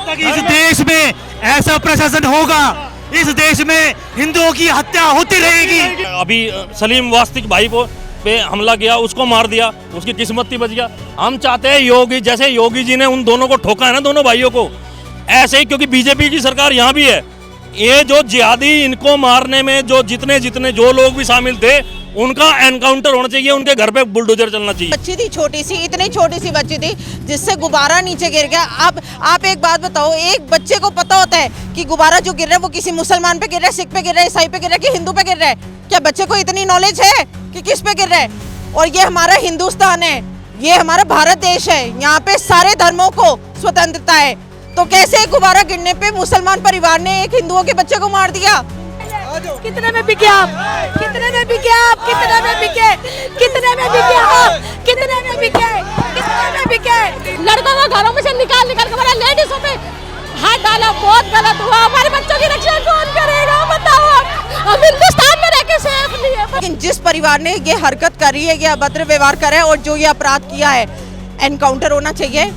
लगता कि इस देश में ऐसा प्रशासन होगा, इस देश में हिंदुओं की हत्या होती रहेगी? अभी सलीम वास्तिक भाई को पे हमला किया, उसको मार दिया, उसकी किस्मत ही बच गया। हम चाहते हैं योगी, जैसे योगी जी ने उन दोनों को ठोका है ना, दोनों भाइयों को, ऐसे ही, क्योंकि बीजेपी की सरकार यहाँ भी है, ये जो जिहादी इनको मारने में जो जितने जो लोग भी शामिल थे, उनका एनकाउंटर होना चाहिए, उनके घर पे बुलडोजर चलना चाहिए। बच्ची थी छोटी सी, इतनी छोटी सी बच्ची थी जिससे गुब्बारा नीचे गिर गया। अब आप एक बात बताओ, एक बच्चे को पता होता है कि गुब्बारा जो गिर रहा है वो किसी मुसलमान पे गिर रहा है, सिख पे गिर रहा है, ईसाई पे गिर रहा है कि हिंदू पे गिर रहा है? क्या बच्चे को इतनी नॉलेज है कि किस पे गिर रहा है? और ये हमारा हिंदुस्तान है, ये हमारा भारत देश है, यहाँ पे सारे धर्मों को स्वतंत्रता है। तो कैसे गुब्बारा गिरने पे मुसलमान परिवार ने एक हिंदुओं के बच्चे को मार दिया? कितने में बिके आप? कितने में बिके आप? कितने में बिके? कितने में बिके आप? कितने में बिके? कितने में बिके? लड़कों को घरों में से निकाल के हमारे लेडीजों पे हाथ डाला, बहुत गलत हुआ। हमारे बच्चों की रक्षा कौन करेगा बताओ? हम हिंदुस्तान में रह के सेफ नहीं है। लेकिन जिस परिवार ने ये हरकत करी है, ये अभद्र व्यवहार करा है और जो ये अपराध किया है, एनकाउंटर होना चाहिए।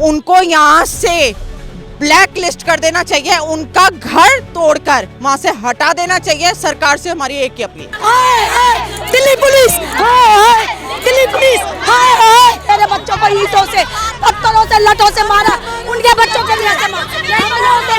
उनको यहाँ से ब्लैक लिस्ट कर देना चाहिए, उनका घर तोड़कर वहाँ से हटा देना चाहिए। सरकार से हमारी एक ही appeal. Delhi police, Delhi police, तेरे बच्चों को ईंटों से, पत्थरों से, लठों से मारा, उनके बच्चों के भी ऐसे मारा।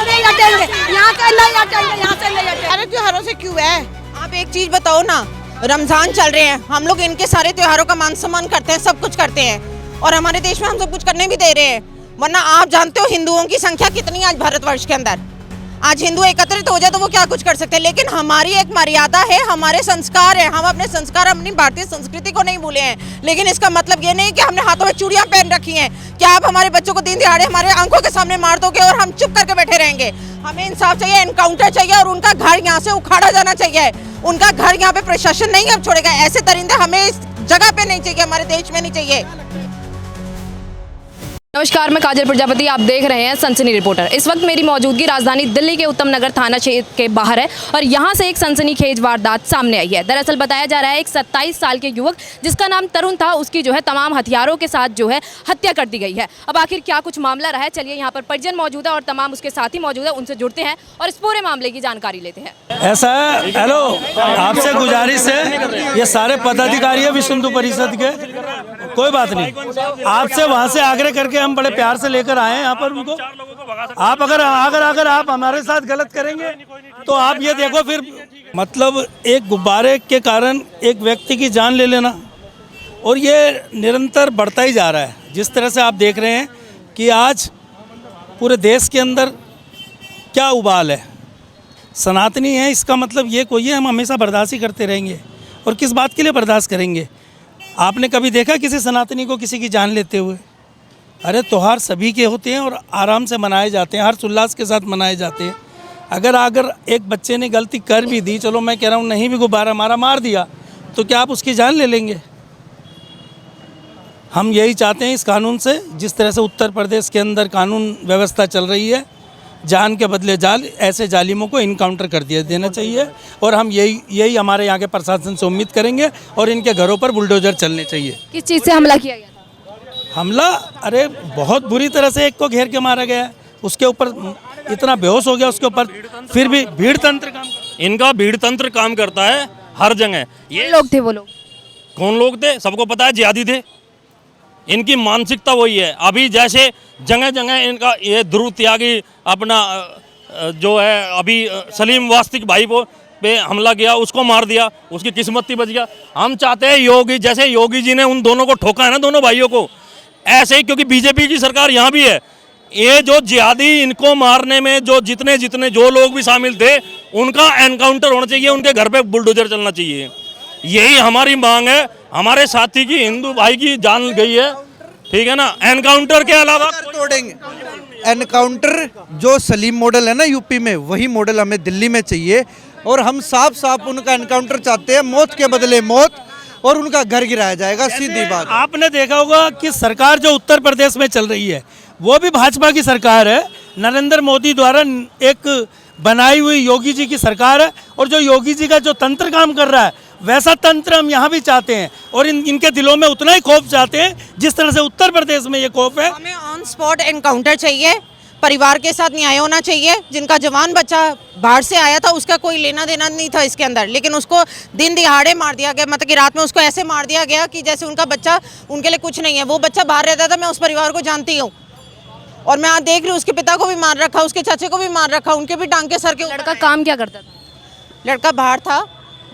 नहीं हटेंगे, यहाँ से नहीं हटेंगे, यहाँ से नहीं हटेंगे। अरे त्योहारों से क्यों है? आप एक चीज बताओ ना, रमजान चल रहे हैं, हम लोग इनके सारे त्योहारों का मान सम्मान करते हैं, सब कुछ करते हैं और हमारे देश में हम सब कुछ करने भी दे रहे हैं। वरना आप जानते हो हिंदुओं की संख्या कितनी है आज भारतवर्ष के अंदर? आज हिंदू एकत्रित हो जाए तो वो क्या कुछ कर सकते हैं, लेकिन हमारी एक मर्यादा है, हमारे संस्कार है, हम अपने संस्कार, अपनी भारतीय संस्कृति को नहीं भूले हैं। लेकिन इसका मतलब ये नहीं कि हमने हाथों में चूड़ियां पहन रखी हैं। क्या आप हमारे बच्चों को दिन दिहाड़े हमारे आंखों के सामने मार दोगे और हम चुप करके बैठे रहेंगे? हमें इंसाफ चाहिए, एनकाउंटर चाहिए और उनका घर यहाँ से उखाड़ा जाना चाहिए। उनका घर यहाँ पे प्रशासन नहीं अब छोड़ेगा। ऐसे दरिंदे हमें इस जगह पे नहीं चाहिए, हमारे देश में नहीं चाहिए। नमस्कार, मैं काजल प्रजापति, आप देख रहे हैं सनसनी रिपोर्टर। इस वक्त मेरी मौजूदगी राजधानी दिल्ली के उत्तम नगर थाना क्षेत्र के बाहर है और यहाँ से एक सनसनीखेज वारदात सामने आई है। दरअसल बताया जा रहा है एक 27 साल के युवक जिसका नाम तरुण था, उसकी जो है तमाम हथियारों के साथ जो है हत्या कर दी गई है। अब आखिर क्या कुछ मामला रहा है, चलिए यहाँ पर परिजन मौजूद है और तमाम उसके साथी मौजूद है, उनसे जुड़ते हैं और इस पूरे मामले की जानकारी लेते हैं। ऐसा है, हेलो, आपसे गुजारिश है, ये सारे पदाधिकारी है विश्व हिंदू परिषद के, कोई बात नहीं, आपसे वहाँ से आग्रह करके हम बड़े प्यार से लेकर आए हैं यहाँ पर उनको। आप अगर आप हमारे साथ गलत करेंगे तो आप ये देखो फिर, मतलब एक गुब्बारे के कारण एक व्यक्ति की जान ले लेना, और ये निरंतर बढ़ता ही जा रहा है। जिस तरह से आप देख रहे हैं कि आज पूरे देश के अंदर क्या उबाल है, सनातनी है, इसका मतलब ये कोई है हम हमेशा बर्दाश्त ही करते रहेंगे। और किस बात के लिए बर्दाश्त करेंगे? आपने कभी देखा किसी सनातनी को किसी की जान लेते हुए? अरे त्योहार सभी के होते हैं और आराम से मनाए जाते हैं, हर्ष उल्लास के साथ मनाए जाते हैं। अगर एक बच्चे ने गलती कर भी दी, चलो मैं कह रहा हूँ नहीं भी गुब्बारा मार दिया, तो क्या आप उसकी जान ले लेंगे? हम यही चाहते हैं इस कानून से, जिस तरह से उत्तर प्रदेश के अंदर कानून व्यवस्था चल रही है, जान के बदले जाल, ऐसे जालिमों को इनकाउंटर कर देना चाहिए। और हम यही हमारे यहाँ के प्रशासन से उम्मीद करेंगे और इनके घरों पर बुलडोजर चलने चाहिए। किस चीज़ से हमला किया गया था? हमला, अरे बहुत बुरी तरह से एक को घेर के मारा गया, उसके ऊपर इतना बेहोश हो गया, उसके ऊपर फिर भी भीड़ तंत्र काम, इनका भीड़ तंत्र काम करता है हर जगह। ये लोग थे, वो लोग कौन लोग थे सबको पता है, जिहादी थे। इनकी मानसिकता वही है। अभी जैसे जगह जगह इनका ये ध्रुव त्यागी अपना जो है, अभी सलीम वास्तिक भाई को पे हमला किया, उसको मार दिया, उसकी किस्मत ही बच गया। हम चाहते हैं योगी, जैसे योगी जी ने उन दोनों को ठोका है ना, दोनों भाइयों को, ऐसे ही, क्योंकि बीजेपी की सरकार यहाँ भी है, ये जो जिहादी इनको मारने में जो जितने जो लोग भी शामिल थे, उनका एनकाउंटर होना चाहिए, उनके घर पे बुलडोजर चलना चाहिए। यही हमारी मांग है। हमारे साथी की, हिंदू भाई की जान गई है, ठीक है ना, एनकाउंटर के अलावा तोड़ेंगे। एनकाउंटर जो सलीम मॉडल है ना यूपी में, वही मॉडल हमें दिल्ली में चाहिए। और हम साफ उनका एनकाउंटर चाहते हैं, मौत के बदले मौत, और उनका घर गिराया जाएगा, सीधी बात। आपने देखा होगा कि सरकार जो उत्तर प्रदेश में चल रही है वो भी भाजपा की सरकार है, नरेंद्र मोदी द्वारा एक बनाई हुई योगी जी की सरकार है। और जो योगी जी का जो तंत्र काम कर रहा है, वैसा तंत्र हम यहाँ भी चाहते हैं और इनके दिलों में उतना ही खौफ चाहते हैं जिस तरह से उत्तर प्रदेश में ये खौफ है। हमें ऑन स्पॉट एनकाउंटर चाहिए, परिवार के साथ न्याय होना चाहिए। जिनका जवान बच्चा बाहर से आया था उसका कोई लेना देना नहीं था इसके अंदर, लेकिन उसको दिन दिहाड़े मार दिया गया, मतलब कि रात में उसको ऐसे मार दिया गया कि जैसे उनका बच्चा उनके लिए कुछ नहीं है। वो बच्चा बाहर रहता था, मैं उस परिवार को जानती हूँ और मैं आज देख रही हूँ उसके पिता को भी मार रखा, उसके चाचे को भी मार रखा, उनके भी टांग के सर के ऊपर। लड़का काम क्या करता था? लड़का बाहर था,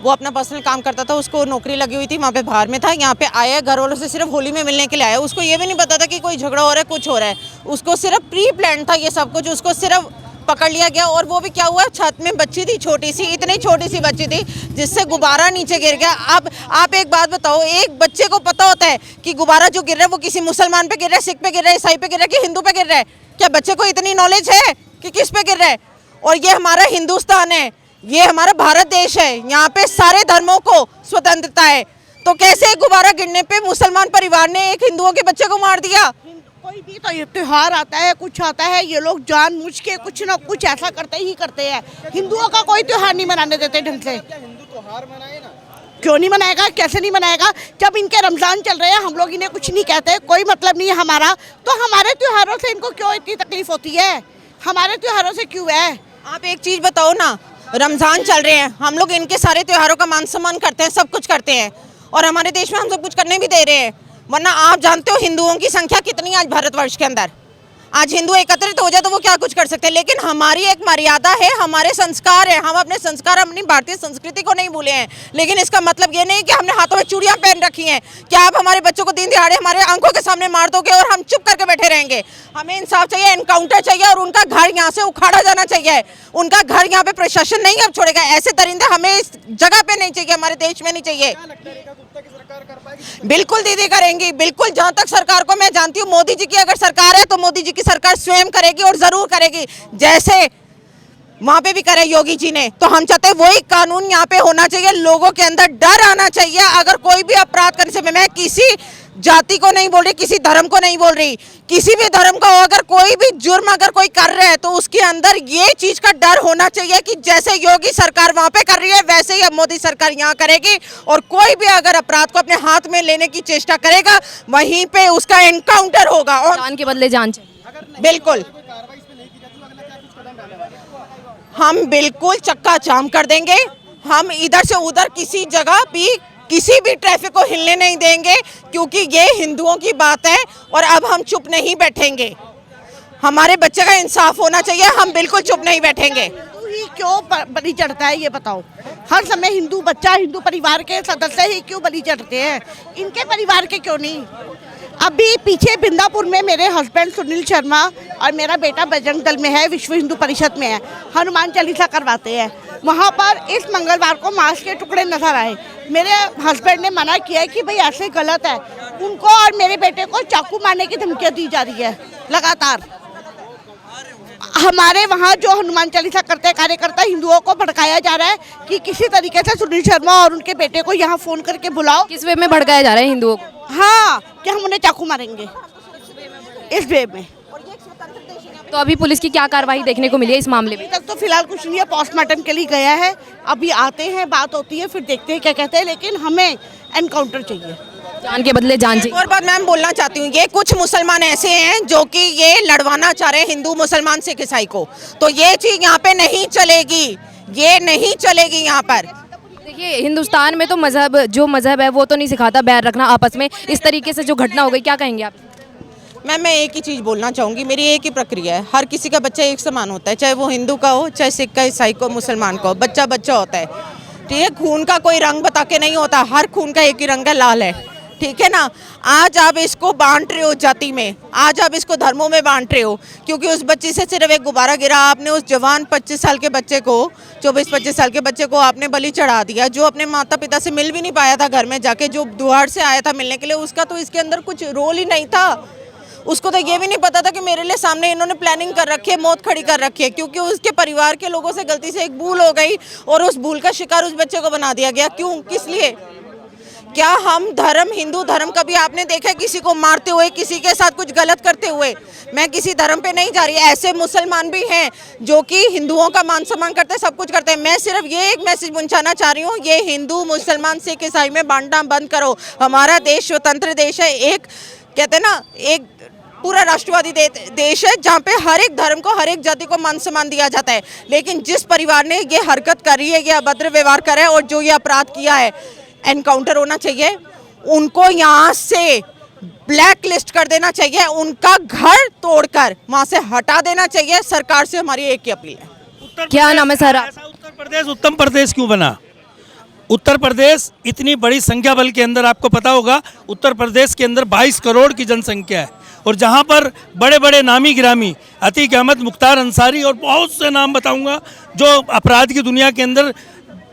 वो अपना पर्सनल काम करता था, उसको नौकरी लगी हुई थी, वहाँ पे बाहर में था। यहाँ पे आया घर वालों से सिर्फ होली में मिलने के लिए आया। उसको ये भी नहीं पता था कि कोई झगड़ा हो रहा है, कुछ हो रहा है। उसको सिर्फ प्री प्लान था ये सब कुछ, उसको सिर्फ पकड़ लिया गया। और वो भी क्या हुआ, छत में बच्ची थी छोटी सी, इतनी छोटी सी बच्ची थी जिससे गुब्बारा नीचे गिर गया। अब आप एक बात बताओ, एक बच्चे को पता होता है कि गुब्बारा जो गिर रहा है वो किसी मुसलमान पे गिर रहा है, सिख पे गिर रहा है, ईसाई पे गिर रहा है कि हिंदू पे गिर रहा है? क्या बच्चे को इतनी नॉलेज है कि किस पे गिर रहा है? और ये हमारा हिंदुस्तान है, ये हमारा भारत देश है, यहाँ पे सारे धर्मों को स्वतंत्रता है। तो कैसे गुब्बारा गिरने पे मुसलमान परिवार ने एक हिंदुओं के बच्चे को मार दिया? कोई भी तो ये त्योहार आता है, कुछ आता है, ये लोग जानबूझ के कुछ ना कुछ ऐसा करते ही करते हैं। हिंदुओं का कोई त्योहार नहीं मनाने देते ढंग से। क्यों नहीं मनाएगा, कैसे नहीं मनाएगा? जब इनके रमजान चल रहे हैं हम लोग इन्हें कुछ नहीं कहते, कोई मतलब नहीं है हमारा। तो हमारे त्योहारों से इनको क्यों इतनी तकलीफ होती है? हमारे त्योहारों से क्यों है? आप एक चीज बताओ ना, रमजान चल रहे हैं, हम लोग इनके सारे त्योहारों का मान सम्मान करते हैं, सब कुछ करते हैं और हमारे देश में हम सब कुछ करने भी दे रहे हैं। वरना आप जानते हो हिंदुओं की संख्या कितनी है आज भारतवर्ष के अंदर। आज हिंदू एकत्रित हो जाए तो वो क्या कुछ कर सकते हैं, लेकिन हमारी एक मर्यादा है, हमारे संस्कार है, हम अपने संस्कार, अपनी भारतीय संस्कृति को नहीं भूले हैं। लेकिन इसका मतलब ये नहीं कि हमने हाथों में चूड़ियां पहन रखी हैं। क्या आप हमारे बच्चों को दिन दिहाड़े हमारे आंखों के सामने मार दोगे और हम चुप करके बैठे रहेंगे? हमें इंसाफ चाहिए, एनकाउंटर चाहिए और उनका घर यहाँ से उखाड़ा जाना चाहिए। उनका घर यहाँ पे प्रशासन नहीं अब छोड़ेगा। ऐसे दरिंदे हमें इस जगह पे नहीं चाहिए, हमारे देश में नहीं चाहिए। बिल्कुल दीदी करेंगी, बिल्कुल। जहाँ तक सरकार को मैं जानती हूँ, मोदी जी की अगर सरकार है तो मोदी जी की सरकार स्वयं करेगी और जरूर करेगी, जैसे वहां पे भी करे योगी जी ने। तो हम चाहते हैं वही कानून यहाँ पे होना चाहिए, लोगों के अंदर डर आना चाहिए। अगर कोई भी अपराध करने से, मैं किसी जाति को नहीं बोल रही, किसी धर्म को नहीं बोल रही, किसी भी धर्म का हो, अगर कोई भी जुर्म अगर कोई कर रहा है तो उसके अंदर ये चीज का डर होना चाहिए कि जैसे योगी सरकार वहां पे कर रही है वैसे ही अब मोदी सरकार यहाँ करेगी। और कोई भी अगर अपराध को अपने हाथ में लेने की चेष्टा करेगा वहीं पे उसका एनकाउंटर होगा। और जान के बदले जान चाहिए। बिल्कुल, हम बिल्कुल चक्का जाम कर देंगे। हम इधर से उधर किसी जगह भी किसी भी ट्रैफिक को हिलने नहीं देंगे, क्योंकि ये हिंदुओं की बात है और अब हम चुप नहीं बैठेंगे। हमारे बच्चे का इंसाफ होना चाहिए, हम बिल्कुल चुप नहीं बैठेंगे। हिंदू ही क्यों बलि चढ़ता है ये बताओ? हर समय हिंदू बच्चा, हिंदू परिवार के सदस्य ही क्यों बलि चढ़ते हैं? इनके परिवार के क्यों नहीं? अभी पीछे बिंदापुर में मेरे हस्बैंड सुनील शर्मा और मेरा बेटा बजरंग दल में है, विश्व हिंदू परिषद में है, हनुमान चालीसा करवाते हैं। वहाँ पर इस मंगलवार को मांस के टुकड़े नजर आए। मेरे हस्बैंड ने मना किया है कि भाई ऐसे गलत है। उनको और मेरे बेटे को चाकू मारने की धमकियाँ दी जा रही है लगातार। हमारे वहाँ जो हनुमान चालीसा करते कार्यकर्ता हिंदुओं को भड़काया जा रहा है कि किसी तरीके से सुनील शर्मा और उनके बेटे को यहाँ फोन करके बुलाओ। किस वे में भड़काया जा रहा है हिंदुओं को? हाँ, कि हम उन्हें चाकू मारेंगे इस वे में। तो अभी पुलिस की क्या कार्रवाई देखने को मिली है इस मामले में? अभी तक तो फिलहाल कुछ नहीं है, पोस्टमार्टम के लिए गया है। अभी आते हैं, बात होती है, फिर देखते हैं क्या कहते हैं, लेकिन हमें एनकाउंटर चाहिए। जान के बदले जान चाहिए। और बात मैम बोलना चाहती हूँ, ये कुछ मुसलमान ऐसे हैं जो कि ये लड़वाना चाह रहे हैं हिंदू मुसलमान सिख ईसाई को, तो ये चीज यहाँ पे नहीं चलेगी, ये नहीं चलेगी यहाँ पर। देखिए, हिंदुस्तान में तो मजहब, जो मजहब है वो तो नहीं सिखाता बैर रखना आपस में। इस तरीके से जो घटना हो गई, क्या कहेंगे आप? मैम मैं एक ही चीज़ बोलना चाहूँगी, मेरी एक ही प्रक्रिया है, हर किसी का बच्चा एक समान होता है, चाहे वो हिंदू का हो, चाहे सिख का, ईसाई को, मुसलमान का हो, बच्चा बच्चा होता है। ठीक है, खून का कोई रंग बता के नहीं होता, हर खून का एक ही रंग है, लाल है। ठीक है ना? आज आप इसको बांट रहे हो जाति में, आज आप इसको धर्मों में बांट रहे हो, क्योंकि उस बच्ची से सिर्फ एक गुब्बारा गिरा, आपने उस जवान 25 साल के बच्चे को, 24-25 साल के बच्चे को आपने बलि चढ़ा दिया, जो अपने माता पिता से मिल भी नहीं पाया था घर में जाके, जो दुआर से आया था मिलने के लिए, उसका तो इसके अंदर कुछ रोल ही नहीं था। उसको तो ये भी नहीं पता था कि मेरे लिए सामने इन्होंने प्लानिंग कर रखी है, मौत खड़ी कर रखी है, क्योंकि उसके परिवार के लोगों से गलती से एक भूल हो गई और उस भूल का शिकार उस बच्चे को बना दिया गया। क्यों, किस लिए? क्या हम धर्म, हिंदू धर्म कभी आपने देखा है किसी को मारते हुए, किसी के साथ कुछ गलत करते हुए? मैं किसी धर्म पे नहीं जा रही, ऐसे मुसलमान भी हैं जो कि हिंदुओं का मान सम्मान करते हैं, सब कुछ करते हैं। मैं सिर्फ ये एक मैसेज पहुंचाना चाह रही हूँ, ये हिंदू मुसलमान सिख ईसाई में बांटना बंद करो। हमारा देश स्वतंत्र देश है, एक कहते हैं ना, एक पूरा राष्ट्रवादी देश है जहाँ पे हर एक धर्म को, हर एक जाति को मान सम्मान दिया जाता है। लेकिन जिस परिवार ने ये हरकत करी है, ये अभद्र व्यवहार करा है और जो ये अपराध किया है, एनकाउंटर होना चाहिए। उनको यहाँ से ब्लैक लिस्ट कर देना चाहिए, उनका घर तोड़कर वहाँ से हटा देना चाहिए। सरकार से हमारी एक ही अपील है। क्या नाम है सर? ऐसा उत्तर प्रदेश उत्तम प्रदेश क्यों बना? उत्तर प्रदेश इतनी बड़ी संख्या बल के अंदर, आपको पता होगा उत्तर प्रदेश के अंदर 22 करोड़ की जनसंख्या है और जहां पर बड़े बड़े नामी गिरामी अतीक अहमद, मुख्तार अंसारी और बहुत से नाम बताऊंगा जो अपराध की दुनिया के अंदर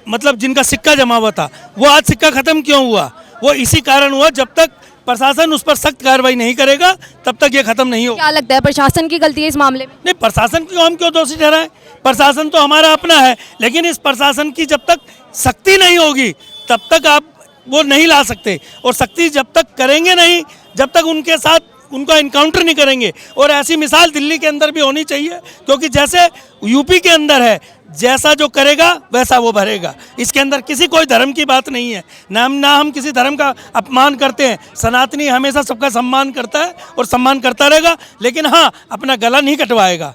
मतलब जिनका सिक्का जमा हुआ था, वो आज सिक्का खत्म क्यों हुआ? वो इसी कारण हुआ, जब तक प्रशासन उस पर सख्त कार्रवाई नहीं करेगा तब तक ये खत्म नहीं होगा। क्या लगता है प्रशासन की गलती है इस मामले में? नहीं, प्रशासन को हम क्यों दोषी ठहराएं? प्रशासन तो हमारा अपना है, लेकिन इस प्रशासन की जब तक सख्ती नहीं होगी तब तक आप वो नहीं ला सकते। और सख्ती जब तक करेंगे नहीं, जब तक उनके साथ उनका इनकाउंटर नहीं करेंगे। और ऐसी मिसाल दिल्ली के अंदर भी होनी चाहिए, क्योंकि जैसे यूपी के अंदर है, जैसा जो करेगा वैसा वो भरेगा। इसके अंदर किसी कोई धर्म की बात नहीं है, ना हम किसी धर्म का अपमान करते हैं। सनातनी हमेशा सबका सम्मान करता है और सम्मान करता रहेगा, लेकिन हाँ, अपना गला नहीं कटवाएगा।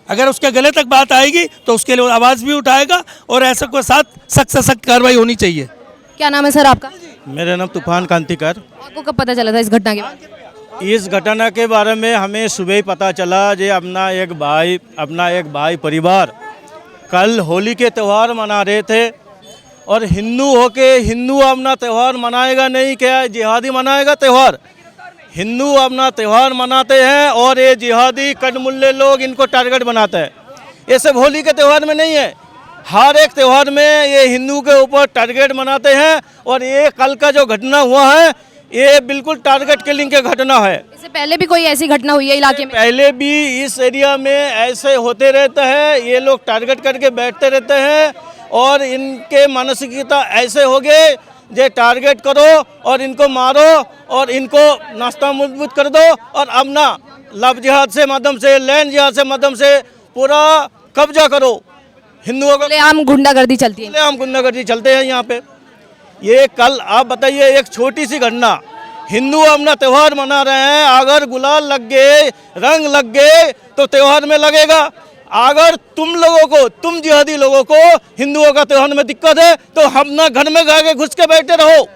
अगर उसके गले तक बात आएगी तो उसके लिए आवाज़ भी उठाएगा और ऐसे को साथ सख्त से सख्त कार्रवाई होनी चाहिए। क्या नाम है सर आपका? मेरा नाम तूफान कांतिकर। आपको कब पता चला था इस घटना के बारे में? इस घटना के बारे में हमें सुबह ही पता चला। जे अपना एक भाई परिवार कल होली के त्यौहार मना रहे थे और हिंदू होके हिंदू अपना त्यौहार मनाएगा नहीं, क्या जिहादी मनाएगा त्यौहार? हिंदू अपना त्यौहार मनाते हैं और ये जिहादी कटमुल्ले लोग इनको टारगेट बनाते हैं। ये सब होली के त्यौहार में नहीं है, हर एक त्यौहार में ये हिंदू के ऊपर टारगेट मनाते हैं। और ये कल का जो घटना हुआ है ये बिल्कुल टारगेट किलिंग की घटना है। इससे पहले भी कोई ऐसी घटना हुई है इलाके में? पहले भी इस एरिया में ऐसे होते रहता है, ये लोग टारगेट करके बैठते रहते हैं और इनके मानसिकता ऐसे हो गए, जे टारगेट करो और इनको मारो और इनको नाश्ता मजबूत कर दो और अपना लव जिहाद से माध्यम से, लैंड जिहाद से माध्यम से पूरा कब्जा करो। हिंदुओं का आम गुंडागर्दी चलती है, आम गुंडागर्दी चलते हैं यहाँ पे। ये कल आप बताइए, एक छोटी सी घटना, हिंदू अपना त्यौहार मना रहे हैं, अगर गुलाल लग गए, रंग लग गए तो त्यौहार में लगेगा। अगर तुम जिहादी लोगों को हिंदुओं का त्यौहार में दिक्कत है तो हम ना घर में जाके घुस के बैठे रहो,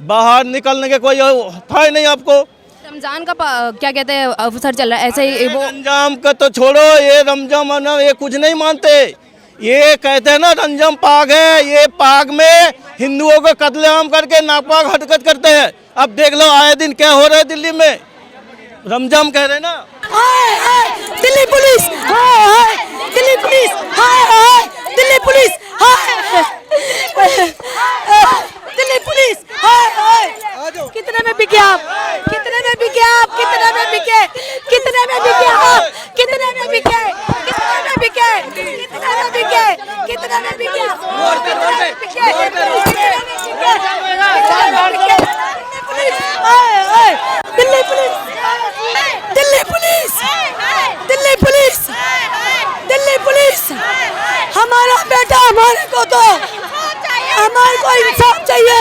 बाहर निकलने के कोई था नहीं आपको। रमजान का क्या कहते हैं अवसर चल रहा है, ऐसे ही वो रमजान का तो छोड़ो, ये रमजान मना ये कुछ नहीं मानते। ये कहते हैं ना रमजान पाक है, ये पाक में हिंदुओं को कत्लेआम करके नापाक हरकत करते हैं। अब देख लो आए दिन क्या हो रहा है दिल्ली में, रमजान कह रहे हैं ना। हाय हाय दिल्ली पुलिस, हाय हाय दिल्ली पुलिस, हाय हाय दिल्ली पुलिस, हाय दिल्ली पुलिस, हाय हाय। कितने में बिके आप? कितने में बिके आप? कितने में बिके? कितने में बिके आप? कितने में बिके? कितने में बिके? कितने में बिके? कितने में बिके? और कितने में बिके? हाय हाय Delhi police, Delhi police, Delhi police, Delhi police. हमारा बेटा, हमारे को तो हमारे को इंसाफ चाहिए।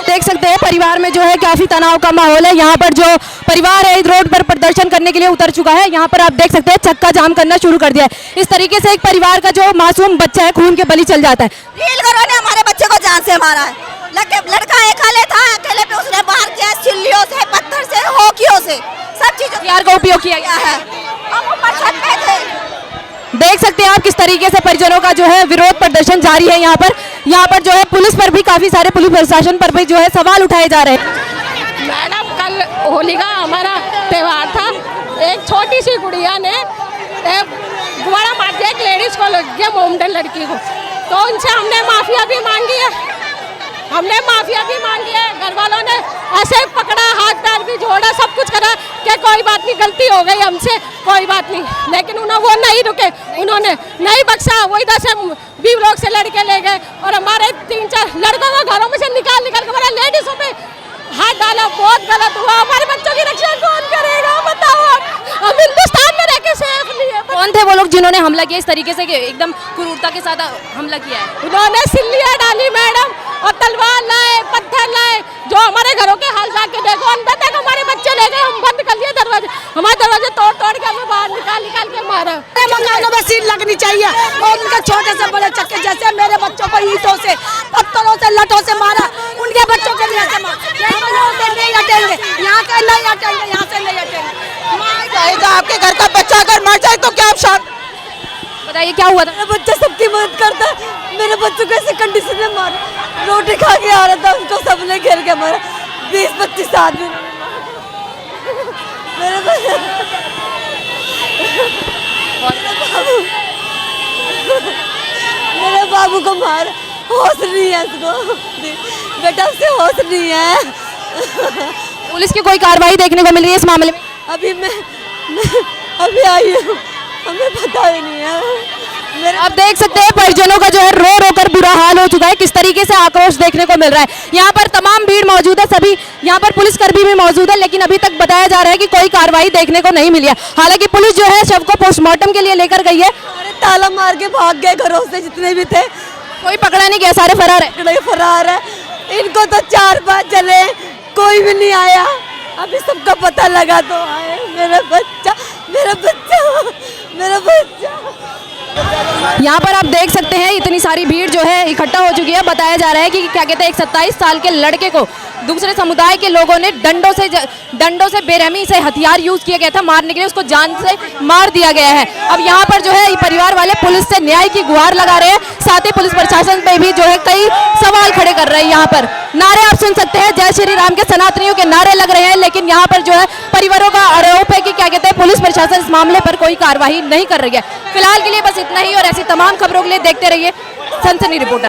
देख सकते हैं परिवार में जो है काफी तनाव का माहौल है। यहाँ पर जो परिवार है रोड पर प्रदर्शन करने के लिए उतर चुका है। यहाँ पर आप देख सकते हैं चक्का जाम करना शुरू कर दिया है। इस तरीके से एक परिवार का जो मासूम बच्चा है खून के बलि चल जाता है। रील ने हमारे बच्चे को जान से मारा है। लड़का अकेले था, अकेले पे उसने बाहर किया, चिल्लियों से, पत्थर से, होकियों से, सब चीजों हथियार का उपयोग किया गया है। हम ऊपर छत पे थे। देख सकते हैं आप किस तरीके से परिजनों का जो है विरोध प्रदर्शन जारी है। यहाँ पर जो है पुलिस पर भी काफी सारे पुलिस प्रशासन पर भी जो है सवाल उठाए जा रहे हैं। मैडम कल होली का हमारा त्यौहार था, एक छोटी सी गुड़िया ने गुब्बारा मार दिया एक लेडीज को, लग गया मोमडन लड़की को, तो उनसे हमने माफिया भी मांगी है, घर वालों ने ऐसे पकड़ा, हाथ पैर भी जोड़ा, सब कुछ करा कि कोई बात नहीं, गलती हो गई हमसे, कोई बात नहीं, लेकिन वो नहीं रुके, उन्होंने नहीं बख्शा। वो इधर से 20 लोग से लड़के ले गए और हमारे 3-4 लड़कों को घरों में से निकाल के हमारे लेडीजों पे हाथ डाला। बहुत गलत हुआ। हमारे बच्चों की रक्षा कौन करेगा बताओ? हम हिंदुस्तान में रह के सेफ नहीं है। कौन थे वो लोग जिन्होंने हमला किया इस तरीके से कि एकदम क्रूरता के साथ हमला किया है? उन्होंने सिल्लियाँ डाली मैडम और तलवार लाए, पत्थर लाए, जो हमारे घरों के हाल जाके देखो, अंदर तक हमारे बच्चे ले गए, हम बंद कर लिए दरवाजे, हमारे दरवाजे तोड़ तोड़ के हमें बाहर निकाल के मारा। मकानों में सील लगनी चाहिए और उनके छोटे से बड़े चक्के जैसे मेरे बच्चों को ईंटों से, पत्थरों से, लठों से मारा, उनके बच्चों के भी ऐसे नहीं हटेंगे, यहाँ से नहीं हटेंगे, यहाँ से नहीं हटेंगे। आपके घर का बच्चा अगर मर जाए तो क्या आप शांत? बताइए क्या हुआ था? मेरा बच्चा सबकी मदद करता है, मेरे बच्चों को ऐसे कंडीशन में मारा, रोटी खा के आ रहा था, उनको सबने घेर के मारा, 20-25 आदमी मेरे बाबू को मारा, होश नहीं है इसको, बेटा उससे होश नहीं है। पुलिस की कोई कार्रवाई देखने को मिल रही है इस मामले में? अभी मैं अभी आई हूँ, हमें पता ही नहीं है। आप देख सकते हैं परिजनों का जो है रो रो कर बुरा हाल हो चुका है, किस तरीके से आक्रोश देखने को मिल रहा है। यहाँ पर तमाम भीड़ मौजूद है, सभी यहाँ पर पुलिसकर्मी भी मौजूद है, लेकिन अभी तक बताया जा रहा है कि कोई कार्रवाई देखने को नहीं मिली है। हालांकि पुलिस जो है शव को पोस्टमार्टम के लिए लेकर गई है। अरे ताला मार के भाग गए घरों से जितने भी थे, कोई पकड़ा नहीं गया, सारे फरार है। फरार है। इनको तो 4-5 चले, कोई भी नहीं आया, अभी सबका पता लगा तो आए। मेरा बच्चा, मेरा बच्चा, मेरा बच्चा। यहाँ पर आप देख सकते हैं इतनी सारी भीड़ जो है इकट्ठा हो चुकी है। बताया जा रहा है कि क्या कहते हैं, एक 27 साल के लड़के को दूसरे समुदाय के लोगों ने डंडों से बेरहमी से हथियार यूज किया गया था मारने के लिए, उसको जान से मार दिया गया है। अब यहाँ पर जो है परिवार वाले पुलिस से न्याय की गुहार लगा रहे हैं, साथ ही पुलिस प्रशासन पे भी जो है कई सवाल खड़े कर रहे हैं। यहाँ पर नारे आप सुन सकते हैं, जय श्री राम के सनातनियों के नारे लग रहे हैं, लेकिन यहाँ पर जो है परिवारों का आरोप है कि क्या कहते हैं पुलिस प्रशासन इस मामले पर कोई कार्रवाई नहीं कर रही है। फिलहाल के लिए बस इतना ही, और ऐसी तमाम खबरों के लिए देखते रहिए सनसनी रिपोर्टर।